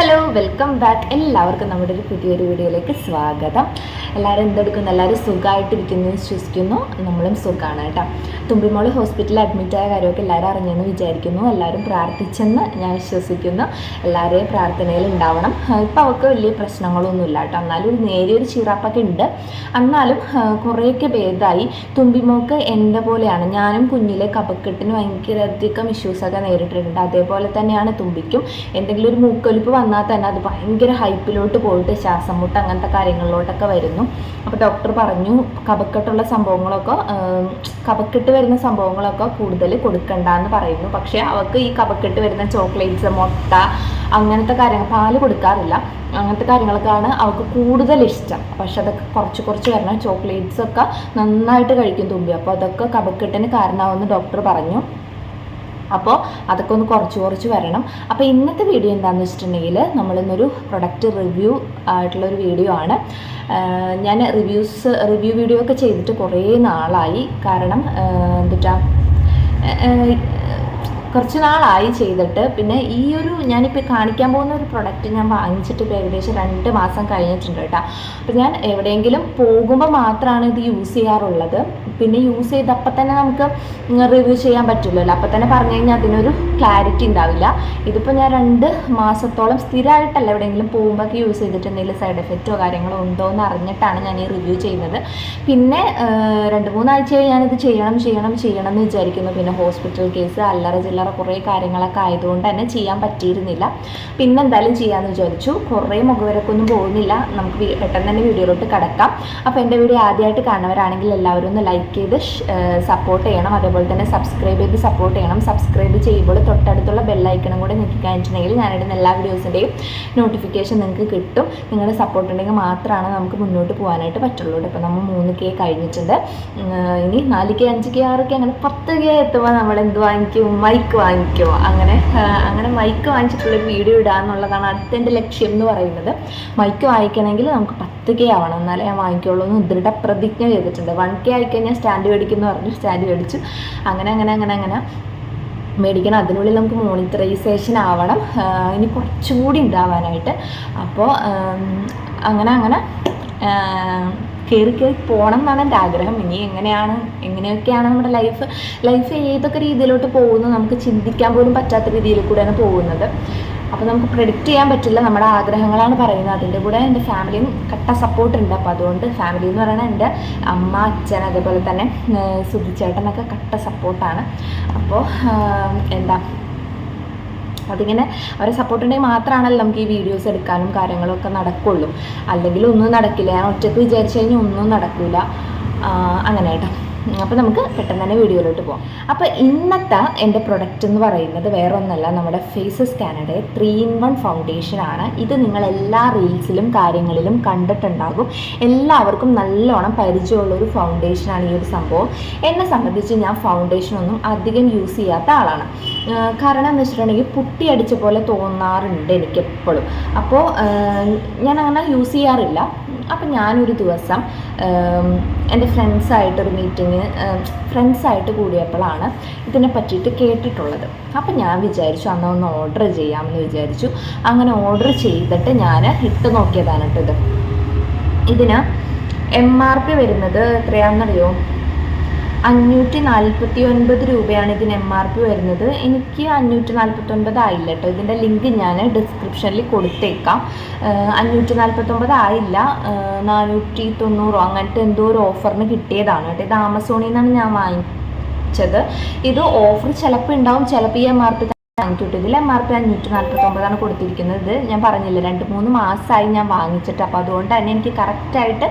Hello welcome back. എല്ലാവർക്കും നമ്മുടെ ഒരു പുതിയൊരു വീഡിയോയിലേക്ക് സ്വാഗതം. എല്ലാവരും എന്തെടുക്കുന്നു? എല്ലാവരും സുഖമായിട്ടിരിക്കുന്നു വിശ്വസിക്കുന്നു. നമ്മളും സുഖമാണ് കേട്ടോ. തുമ്പിമോൾ ഹോസ്പിറ്റലിൽ അഡ്മിറ്റായ കാര്യമൊക്കെ എല്ലാവരും അറിഞ്ഞെന്ന് വിചാരിക്കുന്നു. എല്ലാവരും പ്രാർത്ഥിച്ചെന്ന് ഞാൻ വിശ്വസിക്കുന്നു. എല്ലാവരെയും പ്രാർത്ഥനയിൽ ഉണ്ടാവണം. ഇപ്പോൾ അവൾക്ക് വലിയ പ്രശ്നങ്ങളൊന്നുമില്ല കേട്ടോ. എന്നാലും ഒരു നേരിയൊരു ചീറാപ്പൊക്കെ ഉണ്ട്. എന്നാലും കുറേയൊക്കെ ഭേദമായി. തുമ്പിമോൾക്ക് എൻ്റെ പോലെയാണ്. ഞാനും കുഞ്ഞിലെ കഫക്കെട്ടിന് ഭയങ്കരധികം ഇഷ്യൂസൊക്കെ നേരിട്ടിട്ടുണ്ട്. അതേപോലെ തന്നെയാണ് തുമ്പിക്കും. എന്തെങ്കിലും ഒരു മൂക്കൊലിപ്പ് വന്നാൽ തന്നെ അത് ഭയങ്കര ഹൈപ്പിലോട്ട് പോയിട്ട് ശ്വാസം മുട്ട് അങ്ങനത്തെ കാര്യങ്ങളിലോട്ടൊക്കെ വരുന്നു. അപ്പോൾ ഡോക്ടർ പറഞ്ഞു കഫക്കെട്ടുള്ള സംഭവങ്ങളൊക്കെ കഫക്കെട്ട് വരുന്ന സംഭവങ്ങളൊക്കെ കൂടുതൽ കൊടുക്കണ്ടെന്ന് പറയുന്നു. പക്ഷേ അവൾക്ക് ഈ കഫക്കെട്ട് വരുന്ന ചോക്ലേറ്റ്സ്, മുട്ട അങ്ങനത്തെ കാര്യങ്ങൾ, പാല് കൊടുക്കാറില്ല, അങ്ങനത്തെ കാര്യങ്ങൾക്കാണ് അവൾക്ക് കൂടുതൽ ഇഷ്ടം. പക്ഷെ അതൊക്കെ കുറച്ച് വരണം. ചോക്ലേറ്റ്സ് ഒക്കെ നന്നായിട്ട് കഴിക്കും തുമ്പി. അപ്പോൾ അതൊക്കെ കഫക്കെട്ടിന് കാരണമാവുമെന്ന് ഡോക്ടർ പറഞ്ഞു. അപ്പോൾ അതൊക്കെ ഒന്ന് കുറച്ച് വരണം. അപ്പോൾ ഇന്നത്തെ വീഡിയോ എന്താണെന്ന് വെച്ചിട്ടുണ്ടെങ്കിൽ നമ്മളിന്നൊരു പ്രൊഡക്റ്റ് റിവ്യൂ ആയിട്ടുള്ളൊരു വീഡിയോ ആണ്. ഞാൻ റിവ്യൂ വീഡിയോ ഒക്കെ ചെയ്തിട്ട് കുറേ നാളായി. കാരണം കുറച്ച് നാളായി ചെയ്തിട്ട്. പിന്നെ ഈ ഒരു ഞാനിപ്പോൾ കാണിക്കാൻ പോകുന്ന ഒരു പ്രൊഡക്റ്റ് ഞാൻ വാങ്ങിച്ചിട്ട് ഇപ്പോൾ ഏകദേശം 2 മാസം കഴിഞ്ഞിട്ടുണ്ട് കേട്ടോ. അപ്പോൾ ഞാൻ എവിടെയെങ്കിലും പോകുമ്പോൾ മാത്രമാണ് ഇത് യൂസ് ചെയ്യാറുള്ളത്. പിന്നെ യൂസ് ചെയ്തപ്പോൾ തന്നെ നമുക്ക് റിവ്യൂ ചെയ്യാൻ പറ്റില്ലല്ലോ. അപ്പോൾ തന്നെ പറഞ്ഞു കഴിഞ്ഞാൽ അതിനൊരു ക്ലാരിറ്റി ഉണ്ടാവില്ല. ഇതിപ്പോൾ ഞാൻ 2 മാസത്തോളം സ്ഥിരമായിട്ടല്ല എവിടെയെങ്കിലും പോകുമ്പോഴൊക്കെ യൂസ് ചെയ്തിട്ട് എന്തെങ്കിലും സൈഡ് എഫക്റ്റോ കാര്യങ്ങളോ ഉണ്ടോ എന്ന് അറിഞ്ഞിട്ടാണ് ഞാൻ ഈ റിവ്യൂ ചെയ്യുന്നത്. പിന്നെ 2-3 ആഴ്ചയായി ഞാനിത് ചെയ്യണം എന്ന് വിചാരിക്കുന്നു. പിന്നെ ഹോസ്പിറ്റൽ കേസ് അല്ലറ ചില്ലറ കുറേ കാര്യങ്ങളൊക്കെ ആയതുകൊണ്ട് തന്നെ ചെയ്യാൻ പറ്റിയിരുന്നില്ല. പിന്നെ എന്തായാലും ചെയ്യാമെന്ന് വിചാരിച്ചു. കുറേ മുഖവരക്കൊന്നും പോകുന്നില്ല. നമുക്ക് പെട്ടെന്ന് തന്നെ വീഡിയോയിലോട്ട് കിടക്കാം. അപ്പോൾ എൻ്റെ വീഡിയോ ആദ്യമായിട്ട് കാണുന്നവരാണെങ്കിൽ എല്ലാവരും ഒന്ന് ലൈക്ക് ചെയ്ത് സപ്പോർട്ട് ചെയ്യണം. അതേപോലെ തന്നെ സബ്സ്ക്രൈബ് ചെയ്ത് സപ്പോർട്ട് ചെയ്യണം. സബ്സ്ക്രൈബ് ചെയ്യുമ്പോൾ തൊട്ടടുത്തുള്ള ബെല്ലൈക്കണം കൂടെ ഞെക്കി കഴിഞ്ഞിട്ടുണ്ടെങ്കിൽ ഞാനിടുന്ന എല്ലാ വീഡിയോസിൻ്റെയും നോട്ടിഫിക്കേഷൻ നിങ്ങൾക്ക് കിട്ടും. നിങ്ങളുടെ സപ്പോർട്ട് ഉണ്ടെങ്കിൽ മാത്രമാണ് നമുക്ക് മുന്നോട്ട് പോകാനായിട്ട് പറ്റുള്ളൂ. ഇപ്പോൾ നമ്മൾ 3K കഴിഞ്ഞിട്ടുണ്ട്. ഇനി 4K 5K 6K അങ്ങനെ 10K എത്തുമ്പോൾ നമ്മൾ എന്ത് വാങ്ങിക്കും? മൈക്ക് വാങ്ങിക്കുമോ? അങ്ങനെ മൈക്ക് വാങ്ങിച്ചിട്ടുള്ളൊരു വീഡിയോ ഇടുക എന്നുള്ളതാണ് അടുത്തെൻ്റെ ലക്ഷ്യം എന്ന് പറയുന്നത്. മൈക്ക് വാങ്ങിക്കണമെങ്കിൽ നമുക്ക് 10K ആവണം, എന്നാലേ ഞാൻ വാങ്ങിക്കുള്ളൂ എന്ന് ദൃഢപ്രതിജ്ഞ ചെയ്തിട്ടുണ്ട്. 1K ആയിക്കഴിഞ്ഞാൽ സ്റ്റാൻഡ് മേടിക്കുമെന്ന് പറഞ്ഞു. സ്റ്റാൻഡ് മേടിച്ചു. അങ്ങനെ മേടിക്കണം. അതിനുള്ളിൽ നമുക്ക് മോണിറ്ററൈസേഷൻ ആവണം. ഇനി കുറച്ചുകൂടി ഉണ്ടാവാനായിട്ട്. അപ്പോൾ അങ്ങനെ കയറി പോകണം എന്നാണ് എൻ്റെ ആഗ്രഹം. ഇനി എങ്ങനെയൊക്കെയാണ് നമ്മുടെ ലൈഫ് ഏതൊക്കെ രീതിയിലോട്ട് പോകുന്നു നമുക്ക് ചിന്തിക്കാൻ പോലും പറ്റാത്ത രീതിയിൽ കൂടെയാണ് പോകുന്നത്. അപ്പോൾ നമുക്ക് പ്രെഡിക്റ്റ് ചെയ്യാൻ പറ്റില്ല. നമ്മുടെ ആഗ്രഹങ്ങളാണ് പറയുന്നത്. അതിൻ്റെ കൂടെ എൻ്റെ ഫാമിലിയും കട്ട സപ്പോർട്ടുണ്ട്. അപ്പോൾ അതുകൊണ്ട് ഫാമിലി എന്ന് പറയുന്നത് എൻ്റെ അമ്മ, അച്ഛൻ, അതേപോലെ തന്നെ സുധിച്ചേട്ടനൊക്കെ കട്ട സപ്പോർട്ടാണ്. അപ്പോൾ അതിങ്ങനെ അവരെ സപ്പോർട്ട് ഉണ്ടെങ്കിൽ മാത്രമാണല്ലോ നമുക്ക് ഈ വീഡിയോസ് എടുക്കാനും കാര്യങ്ങളൊക്കെ നടക്കുള്ളൂ. അല്ലെങ്കിൽ ഒന്നും നടക്കില്ല. ഞാൻ ഒറ്റയ്ക്ക് വിചാരിച്ചു കഴിഞ്ഞാൽ ഒന്നും നടക്കില്ല. അങ്ങനെ കേട്ടോ. അപ്പോൾ നമുക്ക് പെട്ടെന്ന് തന്നെ വീഡിയോയിലോട്ട് പോകാം. അപ്പോൾ ഇന്നത്തെ എൻ്റെ പ്രൊഡക്റ്റ് എന്ന് പറയുന്നത് വേറെ ഒന്നല്ല, നമ്മുടെ ഫേസസ് കാനഡയുടെ 3-in-1 ഫൗണ്ടേഷനാണ്. ഇത് നിങ്ങൾ എല്ലാ റീൽസിലും കാര്യങ്ങളിലും കണ്ടിട്ടുണ്ടാകും. എല്ലാവർക്കും നല്ലോണം പരിചയമുള്ളൊരു ഫൗണ്ടേഷനാണ് ഈ ഒരു സംഭവം. എന്നെ സംബന്ധിച്ച് ഞാൻ ഫൗണ്ടേഷനൊന്നും അധികം യൂസ് ചെയ്യാത്ത ആളാണ്. കാരണം എന്ന് വെച്ചിട്ടുണ്ടെങ്കിൽ പുട്ടിയടിച്ച പോലെ തോന്നാറുണ്ട് എനിക്കെപ്പോഴും. അപ്പോൾ ഞാൻ അങ്ങനെ യൂസ് ചെയ്യാറില്ല. അപ്പം ഞാനൊരു ദിവസം എൻ്റെ ഫ്രണ്ട്സായിട്ടൊരു ഫ്രണ്ട്സായിട്ട് കൂടിയപ്പോഴാണ് ഇതിനെ പറ്റിയിട്ട് കേട്ടിട്ടുള്ളത്. അപ്പം ഞാൻ വിചാരിച്ചു അന്ന് ഒന്ന് ഓർഡർ ചെയ്യാമെന്ന് വിചാരിച്ചു. അങ്ങനെ ഓർഡർ ചെയ്തിട്ട് ഞാൻ ഇട്ട് നോക്കിയതാണ് കേട്ടോ. ഇതിന് MRP വരുന്നത് എത്രയാണെന്നറിയോ? 549 രൂപയാണ് ഇതിന് MRP വരുന്നത്. എനിക്ക് 549 ആയില്ല കേട്ടോ. ഇതിൻ്റെ ലിങ്ക് ഞാൻ ഡിസ്ക്രിപ്ഷനിൽ കൊടുത്തേക്കാം. 549 ആയില്ല, 490 അങ്ങനത്തെ എന്തോ ഒരു ഓഫറിന് കിട്ടിയതാണ് കേട്ടോ. ഇത് ആമസോണിൽ നിന്നാണ് ഞാൻ വാങ്ങിച്ചത്. ഇത് ഓഫർ ചിലപ്പോൾ ഉണ്ടാവും, ചിലപ്പോൾ ഈ MRP വാങ്ങിക്കിട്ടും. ഇതിൽ MRP 549 കൊടുത്തിരിക്കുന്നത്. ഇത് ഞാൻ പറഞ്ഞില്ല, 2-3 മാസമായി ഞാൻ വാങ്ങിച്ചിട്ട്. അപ്പോൾ അതുകൊണ്ട് തന്നെ എനിക്ക് കറക്റ്റായിട്ട്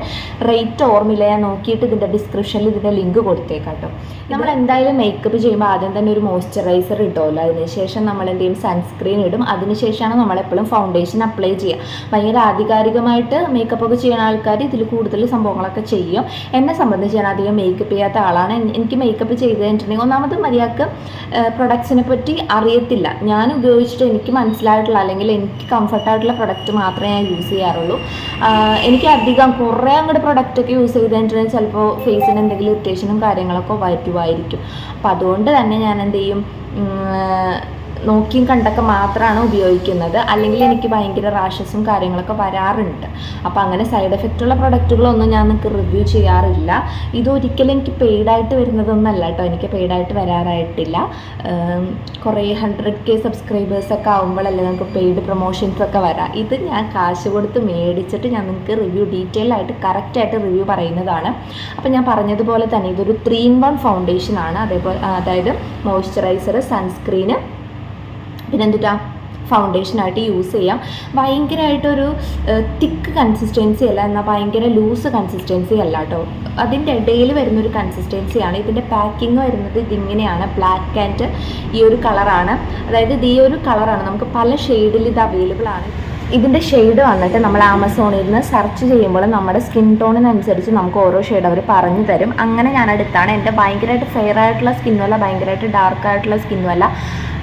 റേറ്റ് ഓർമ്മയില്ല. ഞാൻ നോക്കിയിട്ട് ഇതിൻ്റെ ഡിസ്ക്രിപ്ഷനിൽ ഇതിൻ്റെ ലിങ്ക് കൊടുത്തേക്കാം കേട്ടോ. നമ്മൾ എന്തായാലും മേക്കപ്പ് ചെയ്യുമ്പോൾ ആദ്യം തന്നെ ഒരു മോയ്സ്ചറൈസർ ഇടുമല്ലോ. അതിനുശേഷം നമ്മൾ എന്തെങ്കിലും സൺസ്ക്രീൻ ഇടും. അതിനുശേഷമാണ് നമ്മളെപ്പോഴും ഫൗണ്ടേഷൻ അപ്ലൈ ചെയ്യുക. ഭയങ്കര ആധികാരികമായിട്ട് മേക്കപ്പൊക്കെ ചെയ്യുന്ന ആൾക്കാർ ഇതിൽ കൂടുതൽ സംഭവങ്ങളൊക്കെ ചെയ്യും. എന്നെ സംബന്ധിച്ച് ഞാൻ അധികം മേക്കപ്പ് ചെയ്യാത്ത ആളാണ്. എനിക്ക് മേക്കപ്പ് ചെയ്ത് കഴിഞ്ഞിട്ടുണ്ടെങ്കിൽ ഒന്നാമത് മര്യാദക്ക് പ്രൊഡക്ട്സിനെ പറ്റി അറിയത്തില്ല. ഞാൻ ഉപയോഗിച്ചിട്ട് എനിക്ക് മനസ്സിലായിട്ടുള്ള അല്ലെങ്കിൽ എനിക്ക് കംഫർട്ടായിട്ടുള്ള പ്രൊഡക്റ്റ് മാത്രമേ ഞാൻ യൂസ് ചെയ്യാറുള്ളൂ. എനിക്ക് അധികം കുറേ അങ്ങോട്ട് പ്രൊഡക്റ്റൊക്കെ യൂസ് ചെയ്ത് കഴിഞ്ഞിട്ടുണ്ടെങ്കിൽ ചിലപ്പോൾ ഫേസിന് എന്തെങ്കിലും ഇറിറ്റേഷനും കാര്യങ്ങളൊക്കെ വരുമായിരിക്കും. അപ്പോൾ അതുകൊണ്ട് തന്നെ ഞാൻ എന്ത് ചെയ്യും, നോക്കിയും കണ്ടൊക്കെ മാത്രമാണ് ഉപയോഗിക്കുന്നത്. അല്ലെങ്കിൽ എനിക്ക് ഭയങ്കര റാഷസും കാര്യങ്ങളൊക്കെ വരാറുണ്ട്. അപ്പോൾ അങ്ങനെ സൈഡ് എഫക്റ്റുള്ള പ്രൊഡക്റ്റുകളൊന്നും ഞാൻ നിങ്ങൾക്ക് റിവ്യൂ ചെയ്യാറില്ല. ഇതൊരിക്കലും എനിക്ക് പെയ്ഡായിട്ട് വരുന്നതൊന്നല്ല കേട്ടോ, എനിക്ക് പെയ്ഡായിട്ട് വരാറായിട്ടില്ല. കുറേ 100K സബ്സ്ക്രൈബേഴ്സൊക്കെ ആകുമ്പോഴല്ലേ നമുക്ക് പെയ്ഡ് പ്രൊമോഷൻസൊക്കെ വരാം. ഇത് ഞാൻ കാശ് കൊടുത്ത് മേടിച്ചിട്ട് ഞാൻ നിങ്ങൾക്ക് റിവ്യൂ ഡീറ്റെയിൽ ആയിട്ട് കറക്റ്റായിട്ട് റിവ്യൂ പറയുന്നതാണ്. അപ്പോൾ ഞാൻ പറഞ്ഞതുപോലെ തന്നെ ഇതൊരു 3-in-1 ഫൗണ്ടേഷനാണ്. അതേപോലെ അതായത് മോയ്സ്ചറൈസർ, സൺസ്ക്രീന്, പിന്നെന്തുട്ടാ ഫൗണ്ടേഷനായിട്ട് യൂസ് ചെയ്യാം. ഭയങ്കരമായിട്ടൊരു തിക്ക് കൺസിസ്റ്റൻസി അല്ല, എന്നാൽ ഭയങ്കര ലൂസ് കൺസിസ്റ്റൻസി അല്ല കേട്ടോ, അതിൻ്റെ ഇടയിൽ വരുന്നൊരു കൺസിസ്റ്റൻസിയാണ്. ഇതിൻ്റെ പാക്കിങ് വരുന്നത് ഇതിങ്ങനെയാണ്, ബ്ലാക്ക് ആൻഡ് ഈ ഒരു കളറാണ്. അതായത് ഇത് ഈ ഒരു കളറാണ്, നമുക്ക് പല ഷെയ്ഡിൽ ഇത് അവൈലബിൾ ആണ്. ഇതിൻ്റെ ഷെയ്ഡ് വന്നിട്ട് നമ്മൾ ആമസോണിൽ നിന്ന് സെർച്ച് ചെയ്യുമ്പോൾ നമ്മുടെ സ്കിൻ ടോണിനനുസരിച്ച് നമുക്ക് ഓരോ ഷെയ്ഡ് അവർ പറഞ്ഞു തരും. അങ്ങനെ ഞാൻ എടുത്താണ്. എൻ്റെ ഭയങ്കരമായിട്ട് ഫെയർ ആയിട്ടുള്ള സ്കിന്നുമല്ല, ഭയങ്കരമായിട്ട് ഡാർക്ക് ആയിട്ടുള്ള സ്കിന്നുമല്ല,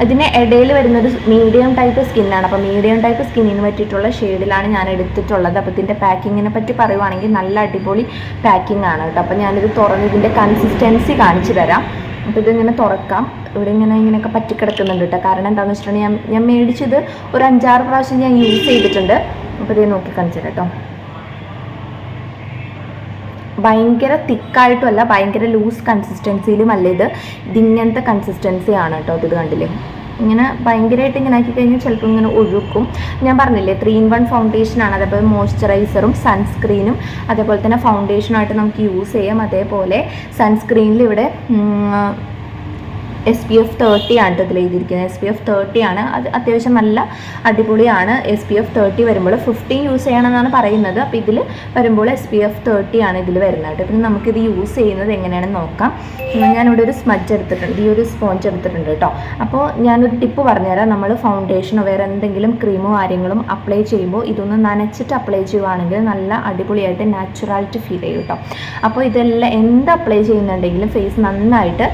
ഇതിന് ഇടയിൽ വരുന്നൊരു മീഡിയം ടൈപ്പ് സ്കിന്നാണ്. അപ്പോൾ മീഡിയം ടൈപ്പ് സ്കിന്നിന് പറ്റിയിട്ടുള്ള ഷെയ്ഡിലാണ് ഞാൻ എടുത്തിട്ടുള്ളത്. അപ്പോൾ ഇതിൻ്റെ പാക്കിങ്ങിനെ പറ്റി പറയുവാണെങ്കിൽ നല്ല അടിപൊളി പാക്കിംഗ് ആണ് കേട്ടോ. അപ്പോൾ ഞാനിത് തുറന്ന് ഇതിൻ്റെ കൺസിസ്റ്റൻസി കാണിച്ചു തരാം. അപ്പോൾ ഇതിങ്ങനെ തുറക്കാം, ഇവിടെ ഇങ്ങനെയൊക്കെ പറ്റിക്കിടക്കുന്നുണ്ട് കേട്ടോ. കാരണം എന്താണെന്ന് വെച്ചിട്ടുണ്ടെങ്കിൽ ഞാൻ മേടിച്ചത് ഒരു 5-6 പ്രാവശ്യം ഞാൻ യൂസ് ചെയ്തിട്ടുണ്ട്. അപ്പോൾ ഇത് നോക്കി കാണിച്ചു തരാം കേട്ടോ. ഭയങ്കര തിക്കായിട്ടും അല്ല, ഭയങ്കര ലൂസ് കൺസിസ്റ്റൻസിയിലും അല്ല, ഇതിങ്ങനത്തെ കൺസിസ്റ്റൻസിയാണ് കേട്ടോ. ഇത് കണ്ടില്ലേ, ഇങ്ങനെ ഭയങ്കരമായിട്ട് ഇങ്ങനെ ആക്കി കഴിഞ്ഞാൽ ചിലപ്പോൾ ഇങ്ങനെ ഒഴുക്കും. ഞാൻ പറഞ്ഞില്ലേ 3-in-1 ഫൗണ്ടേഷനാണ്. അതേപോലെ മോയ്സ്ചറൈസറും സൺസ്ക്രീനും അതേപോലെ തന്നെ ഫൗണ്ടേഷനായിട്ട് നമുക്ക് യൂസ് ചെയ്യാം. അതേപോലെ സൺസ്ക്രീനിൽ ഇവിടെ SPF 30 ആണ് ഇതിൽ എഴുതിയിരിക്കുന്നത്. SPF 30 ആണ്. അത് അത്യാവശ്യം നല്ല അടിപൊളിയാണ്. SPF 30 വരുമ്പോൾ 15 യൂസ് ചെയ്യണമെന്നാണ് പറയുന്നത്. അപ്പോൾ ഇതിൽ വരുമ്പോൾ SPF 30 ആണ് ഇതിൽ വരുന്നത്. പിന്നെ നമുക്കിത് യൂസ് ചെയ്യുന്നത് എങ്ങനെയാണെന്ന് നോക്കാം. ഞാനിവിടെ ഒരു സ്മഡ്ജ് എടുത്തിട്ടുണ്ട്, ഈ ഒരു സ്പോഞ്ച് എടുത്തിട്ടുണ്ട് കേട്ടോ. അപ്പോൾ ഞാനൊരു ടിപ്പ് പറഞ്ഞുതരാം. നമ്മൾ ഫൗണ്ടേഷനോ വേറെ എന്തെങ്കിലും ക്രീമോ കാര്യങ്ങളും അപ്ലൈ ചെയ്യുമ്പോൾ ഇതൊന്ന് നനച്ചിട്ട് അപ്ലൈ ചെയ്യുവാണെങ്കിൽ നല്ല അടിപൊളിയായിട്ട് നാച്ചുറാലിറ്റി ഫീൽ ചെയ്യും കേട്ടോ. അപ്പോൾ ഇതെല്ലാം എന്ത് അപ്ലൈ ചെയ്യുന്നുണ്ടെങ്കിലും ഫേസ് നന്നായിട്ട്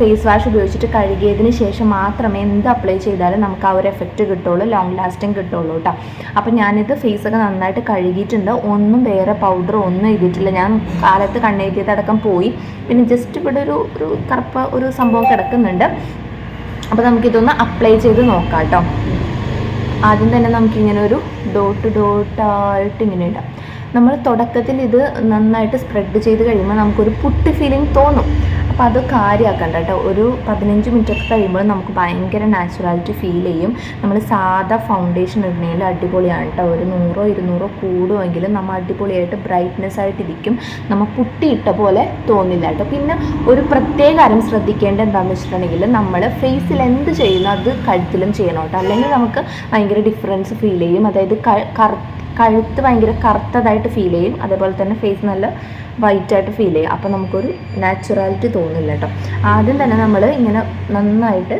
ഫേസ് വാഷ് ഉപയോഗിച്ചിട്ട് കഴുകിയതിന് ശേഷം മാത്രമേ എന്ത് അപ്ലൈ ചെയ്താലും നമുക്ക് ആ ഒരു എഫക്റ്റ് കിട്ടുള്ളൂ, ലോങ് ലാസ്റ്റിംഗ് കിട്ടുള്ളൂ കേട്ടോ. അപ്പോൾ ഞാനിത് ഫേസൊക്കെ നന്നായിട്ട് കഴുകിയിട്ടുണ്ട്. ഒന്നും വേറെ പൗഡർ ഒന്നും ചെയ്തിട്ടില്ല. ഞാൻ കാലത്ത് കണ്ണെഴുതിയതടക്കം പോയി. പിന്നെ ജസ്റ്റ് ഇവിടെ ഒരു കറുപ്പ ഒരു സംഭവം കിടക്കുന്നുണ്ട്. അപ്പോൾ നമുക്കിതൊന്ന് അപ്ലൈ ചെയ്ത് നോക്കാം കേട്ടോ. ആദ്യം തന്നെ നമുക്കിങ്ങനെ ഒരു ഡോട്ടായിട്ട് ഇങ്ങനെ ഇടാം. നമ്മൾ തുടക്കത്തിൽ ഇത് നന്നായിട്ട് സ്പ്രെഡ് ചെയ്ത് കഴിയുമ്പോൾ നമുക്കൊരു പുട്ടി ഫീലിംഗ് തോന്നും. അപ്പോൾ അത് കാര്യമാക്കണ്ട കേട്ടോ. ഒരു 15 മിനിറ്റൊക്കെ കഴിയുമ്പോൾ നമുക്ക് ഭയങ്കര നാച്ചുറാലിറ്റി ഫീൽ ചെയ്യും. നമ്മൾ സാധാ ഫൗണ്ടേഷൻ ഇടുന്നതിൽ അടിപൊളിയാണ് കേട്ടോ. ഒരു 100-200 കൂടുമെങ്കിലും നമ്മൾ അടിപൊളിയായിട്ട് ബ്രൈറ്റ്നെസ് ആയിട്ടിരിക്കും. നമ്മൾ പുട്ടിയിട്ട പോലെ തോന്നില്ല കേട്ടോ. പിന്നെ ഒരു പ്രത്യേക കാര്യം ശ്രദ്ധിക്കേണ്ടത് എന്താണെന്ന് വെച്ചിട്ടുണ്ടെങ്കിൽ നമ്മൾ ഫേസിൽ എന്ത് ചെയ്യുന്നു അത് കഴുത്തിലും ചെയ്യണം കേട്ടോ. അല്ലെങ്കിൽ നമുക്ക് ഭയങ്കര ഡിഫറൻസ് ഫീൽ ചെയ്യും. അതായത് കഴുത്ത് ഭയങ്കര കറുത്തതായിട്ട് ഫീൽ ചെയ്യും. അതേപോലെ തന്നെ ഫേസ് നല്ല വൈറ്റായിട്ട് ഫീൽ ചെയ്യും. അപ്പോൾ നമുക്കൊരു നാച്ചുറാലിറ്റി തോന്നില്ല കേട്ടോ. ആദ്യം തന്നെ നമ്മൾ ഇങ്ങനെ നന്നായിട്ട്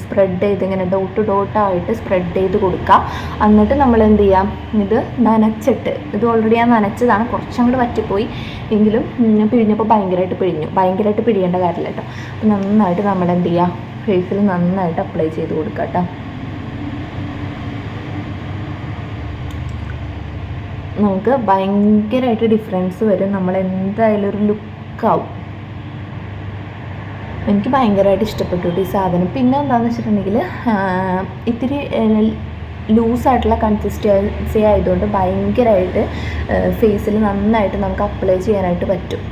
സ്പ്രെഡ് ചെയ്ത് ഇങ്ങനെ ഡോട്ടായിട്ട് സ്പ്രെഡ് ചെയ്ത് കൊടുക്കുക. എന്നിട്ട് നമ്മൾ എന്ത് ചെയ്യാം, ഇത് നനച്ചിട്ട്, ഇത് ഓൾറെഡി ഞാൻ നനച്ചതാണ്, കുറച്ചങ്ങോട്ട് വറ്റിപ്പോയി എങ്കിലും പിഴിഞ്ഞപ്പോൾ ഭയങ്കരമായിട്ട് പിഴിയേണ്ട കാര്യമില്ല കേട്ടോ. അപ്പോൾ നന്നായിട്ട് നമ്മൾ എന്ത് ചെയ്യുക, ഫേസിൽ നന്നായിട്ട് അപ്ലൈ ചെയ്ത് കൊടുക്കുക കേട്ടോ. നമുക്ക് ഭയങ്കരമായിട്ട് ഡിഫറൻസ് വരും. നമ്മൾ എന്തായാലും ഒരു ലുക്കാവും. എനിക്ക് ഭയങ്കരമായിട്ട് ഇഷ്ടപ്പെട്ടു ഈ സാധനം. പിന്നെ എന്താണെന്ന് വെച്ചിട്ടുണ്ടെങ്കിൽ ഇത്തിരി ലൂസായിട്ടുള്ള കൺസിസ്റ്റൻസി ആയതുകൊണ്ട് ഭയങ്കരമായിട്ട് ഫേസിൽ നന്നായിട്ട് നമുക്ക് അപ്ലൈ ചെയ്യാനായിട്ട് പറ്റും.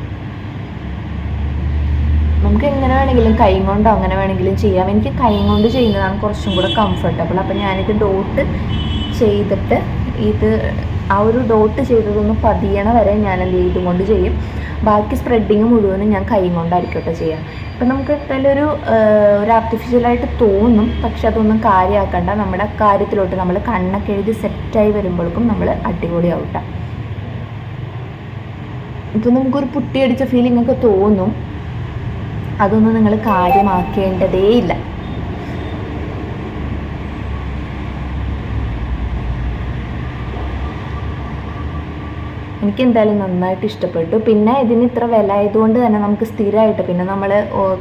നമുക്ക് എങ്ങനെ വേണമെങ്കിലും കൈ കൊണ്ടോ അങ്ങനെ വേണമെങ്കിലും ചെയ്യാം. എനിക്ക് കൈ കൊണ്ട് ചെയ്യുന്നതാണ് കുറച്ചും കൂടെ കംഫർട്ടബിൾ. അപ്പോൾ ഞാനിത് ഡോട്ട് ചെയ്തിട്ട് ആ ഒരു ഡോട്ട് ചെയ്തതൊന്ന് പതിയണ വരെ ഞാൻ എന്ത് ചെയ്യും, ഇതുകൊണ്ട് ചെയ്യും. ബാക്കി സ്പ്രെഡിങ് മുഴുവനും ഞാൻ കൈ കൊണ്ടായിരിക്കട്ടെ ചെയ്യാം. ഇപ്പം നമുക്ക് എന്തായാലും ഒരു ആർട്ടിഫിഷ്യലായിട്ട് തോന്നും, പക്ഷെ അതൊന്നും കാര്യമാക്കണ്ട. നമ്മുടെ കാര്യത്തിലോട്ട് നമ്മൾ കണ്ണൊക്കെ എഴുതി സെറ്റായി വരുമ്പോഴേക്കും നമ്മൾ അടിപൊളിയാവട്ടെ. ഇപ്പം നമുക്കൊരു പുട്ടിയടിച്ച ഫീലിംഗ് ഒക്കെ തോന്നും. അതൊന്നും നിങ്ങൾ കാര്യമാക്കേണ്ടതേ ഇല്ല. എനിക്ക് എന്തായാലും നന്നായിട്ട് ഇഷ്ടപ്പെട്ടു. പിന്നെ ഇതിന് ഇത്ര വില ആയതുകൊണ്ട് തന്നെ നമുക്ക് സ്ഥിരമായിട്ട്, പിന്നെ നമ്മൾ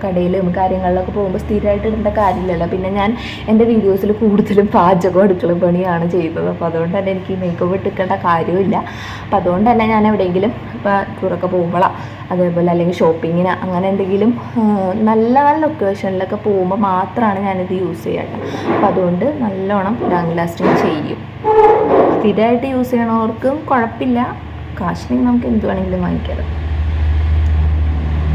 കടയിലും കാര്യങ്ങളിലൊക്കെ പോകുമ്പോൾ സ്ഥിരമായിട്ട് ഇടേണ്ട കാര്യമില്ലല്ലോ. പിന്നെ ഞാൻ എൻ്റെ വീഡിയോസിൽ കൂടുതലും പാചകം അടുക്കള പണിയാണ് ചെയ്യുന്നത്. അപ്പോൾ അതുകൊണ്ട് തന്നെ എനിക്ക് മേക്കപ്പ് ഇട്ടിക്കേണ്ട കാര്യമില്ല. അപ്പോൾ അതുകൊണ്ട് തന്നെ ഞാൻ എവിടെയെങ്കിലും ഇപ്പോൾ ടൂറൊക്കെ പോകുമ്പോഴോ അതേപോലെ അല്ലെങ്കിൽ ഷോപ്പിങ്ങിന് അങ്ങനെ എന്തെങ്കിലും നല്ല നല്ല ലൊക്കേഷനിലൊക്കെ പോകുമ്പോൾ മാത്രമാണ് ഞാനിത് യൂസ് ചെയ്യാട്ടോ. അപ്പോൾ അതുകൊണ്ട് നല്ലോണം ലോങ് ലാസ്റ്റിങ് ചെയ്യും. സ്ഥിരമായിട്ട് യൂസ് ചെയ്യണവർക്കും കുഴപ്പമില്ല, കാശിന് നമുക്ക് എന്ത് വേണമെങ്കിലും വാങ്ങിക്കാം.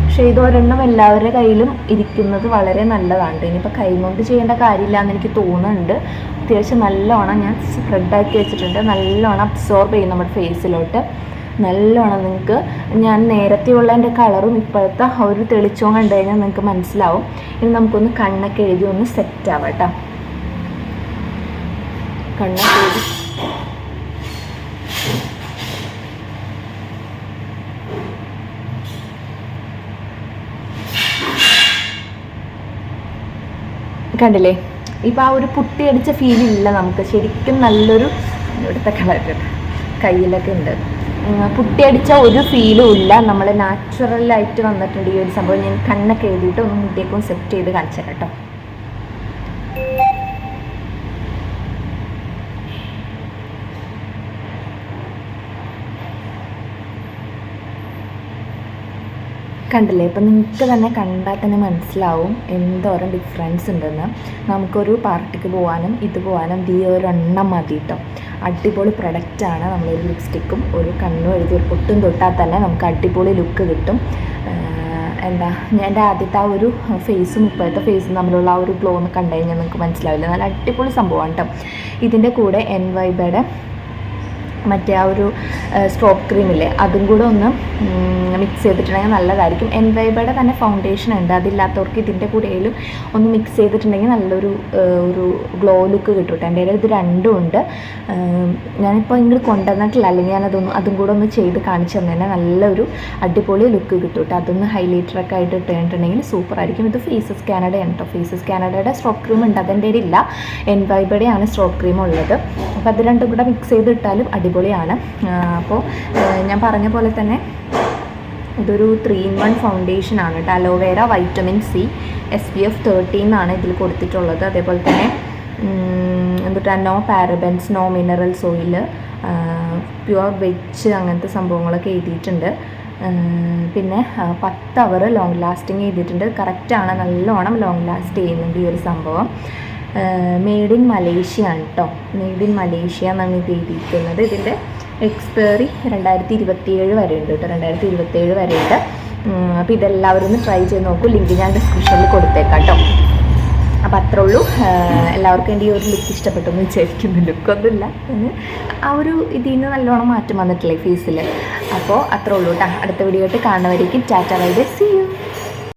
പക്ഷേ ഇതൊരെണ്ണം എല്ലാവരുടെ കയ്യിലും ഇരിക്കുന്നത് വളരെ നല്ലതാണ്. ഇനിയിപ്പോൾ കൈ കൊണ്ട് ചെയ്യേണ്ട കാര്യമില്ല എന്ന് എനിക്ക് തോന്നുന്നുണ്ട്. അത്യാവശ്യം നല്ലോണം ഞാൻ സ്പ്രെഡാക്കി വെച്ചിട്ടുണ്ട്. നല്ലോണം അബ്സോർബ് ചെയ്യും നമ്മുടെ ഫേസിലോട്ട്. നല്ലോണം നിങ്ങൾക്ക്, ഞാൻ നേരത്തെ ഉള്ളതിൻ്റെ കളറും ഇപ്പോഴത്തെ ഒരു തെളിച്ചവും കണ്ടു കഴിഞ്ഞാൽ നിങ്ങൾക്ക് മനസ്സിലാവും. ഇനി നമുക്കൊന്ന് കണ്ണൊക്കെ എഴുതി ഒന്ന് സെറ്റ് ആവാം കേട്ടോ. കണ്ണൊക്കെ എഴുതി കണ്ടില്ലേ, ഇപ്പോൾ ആ ഒരു പുട്ടി അടിച്ച ഫീലില്ല നമുക്ക്. ശരിക്കും നല്ലൊരു ഇവിടുത്തെ കളർ കയ്യിലൊക്കെ ഉണ്ട്. പുട്ടി അടിച്ച ഒരു ഫീലും ഇല്ല. നമ്മൾ നാച്ചുറലായിട്ട് വന്നിട്ടുണ്ട് ഈ ഒരു സംഭവം. ഞാൻ കണ്ണൊക്കെ എഴുതിയിട്ട് ഒന്ന് മുടിയൊക്കെ സെറ്റ് ചെയ്ത് കാണിച്ചു കേട്ടോ. കണ്ടില്ലേ, ഇപ്പം നിങ്ങൾക്ക് തന്നെ കണ്ടാൽ തന്നെ മനസ്സിലാവും എന്തോരം ഡിഫറൻസ് ഉണ്ടെന്ന്. നമുക്കൊരു പാർട്ടിക്ക് പോകാനും ഇത് പോകാനും ഈ ഒരെണ്ണം മതി കേട്ടോ. അടിപൊളി പ്രൊഡക്റ്റാണ്. നമ്മളൊരു ലിപ്സ്റ്റിക്കും ഒരു കണ്ണും എഴുതി ഒരു പൊട്ടും തൊട്ടാൽ തന്നെ നമുക്ക് അടിപൊളി ലുക്ക് കിട്ടും. എന്താ, ഞാൻ എൻ്റെ ആദ്യത്തെ ആ ഒരു ഫേസും ഇപ്പോഴത്തെ ഫേസും തമ്മിലുള്ള ആ ഒരു ഗ്ലോ ഒന്ന് കണ്ടു കഴിഞ്ഞാൽ നിങ്ങൾക്ക് മനസ്സിലാവില്ല. നല്ല അടിപൊളി സംഭവമാണ് കേട്ടോ. ഇതിൻ്റെ കൂടെ NYBയുടെ മറ്റേ ആ ഒരു സ്ട്രോപ്പ് ക്രീമില്ലേ, അതും കൂടെ ഒന്ന് മിക്സ് ചെയ്തിട്ടുണ്ടെങ്കിൽ നല്ലതായിരിക്കും. NYBയുടെ തന്നെ ഫൗണ്ടേഷൻ ഉണ്ട്, അതില്ലാത്തവർക്ക് ഇതിൻ്റെ കൂടെയും ഒന്ന് മിക്സ് ചെയ്തിട്ടുണ്ടെങ്കിൽ നല്ലൊരു ഒരു ഗ്ലോ ലുക്ക് കിട്ടും കേട്ടോ. എൻ്റെ ഇത് രണ്ടും ഉണ്ട്. ഞാനിപ്പോൾ ഇങ്ങോട്ട് കൊണ്ടുവന്നിട്ടില്ല, അല്ലെങ്കിൽ അതും കൂടെ ഒന്ന് ചെയ്ത് കാണിച്ചു തന്നെ നല്ലൊരു അടിപൊളി ലുക്ക് കിട്ടും കേട്ടോ. അതൊന്ന് ഹൈലൈറ്ററൊക്കെ ആയിട്ട് ഇട്ടിട്ടുണ്ടെങ്കിൽ സൂപ്പറായിരിക്കും. ഇത് ഫേസസ് കാനഡയാണ് കേട്ടോ. ഫേസസ് കാനഡയുടെ സ്ട്രോപ്പ് ക്രീം ഉണ്ട്, അതെൻ്റെ ഇല്ല. NYBയുടെയാണ് സ്ട്രോപ്പ് ക്രീം ഉള്ളത്. അപ്പോൾ അത് രണ്ടും കൂടെ മിക്സ് ചെയ്തിട്ടാലും അടിപൊളിയാണ്. അപ്പോൾ ഞാൻ പറഞ്ഞ പോലെ തന്നെ ഇതൊരു 3-in-1 ഫൗണ്ടേഷനാണ് കേട്ടോ. അലോവേര, വൈറ്റമിൻ C, SPF 13 എന്നാണ് ഇതിൽ കൊടുത്തിട്ടുള്ളത്. അതേപോലെ തന്നെ no parabens, no minerals oil, pure veg, അങ്ങനത്തെ സംഭവങ്ങളൊക്കെ എഴുതിയിട്ടുണ്ട്. പിന്നെ 10 അവർ ലോങ് ലാസ്റ്റിങ് ചെയ്തിട്ടുണ്ട്. കറക്റ്റാണ്, നല്ലോണം ലോങ് ലാസ്റ്റ് ചെയ്യുന്നുണ്ട് ഈ ഒരു സംഭവം. മെയ്ഡ് ഇൻ മലേഷ്യ ആണ് കേട്ടോ. മെയ്ഡ് ഇൻ മലേഷ്യ എന്നാണ് ഇത് എഴുതിയിരിക്കുന്നത്. ഇതിൻ്റെ എക്സ്പയറി 2027 വരെ ഉണ്ട് കേട്ടോ. 2027 വരെ ഉണ്ട്. അപ്പോൾ ഇതെല്ലാവരും ഒന്ന് ട്രൈ ചെയ്ത് നോക്കൂ. ലിങ്ക് ഞാൻ ഡിസ്ക്രിപ്ഷനിൽ കൊടുത്തേക്കാം കേട്ടോ. അപ്പോൾ അത്രേ ഉള്ളൂ. എല്ലാവർക്കും എൻ്റെ ഈ ഒരു ലുക്ക് ഇഷ്ടപ്പെട്ടെന്ന് വിചാരിക്കുന്നു. ലുക്കൊന്നുമില്ല, ആ ഒരു ഇതിൽ നിന്ന് നല്ലോണം മാറ്റം വന്നിട്ടില്ലേ ഫേസിൽ. അപ്പോൾ അത്രേ ഉള്ളൂ കേട്ടോ. അടുത്ത വീഡിയോ ആയിട്ട് കാണുന്നവരേക്കും tata bye bye, see U.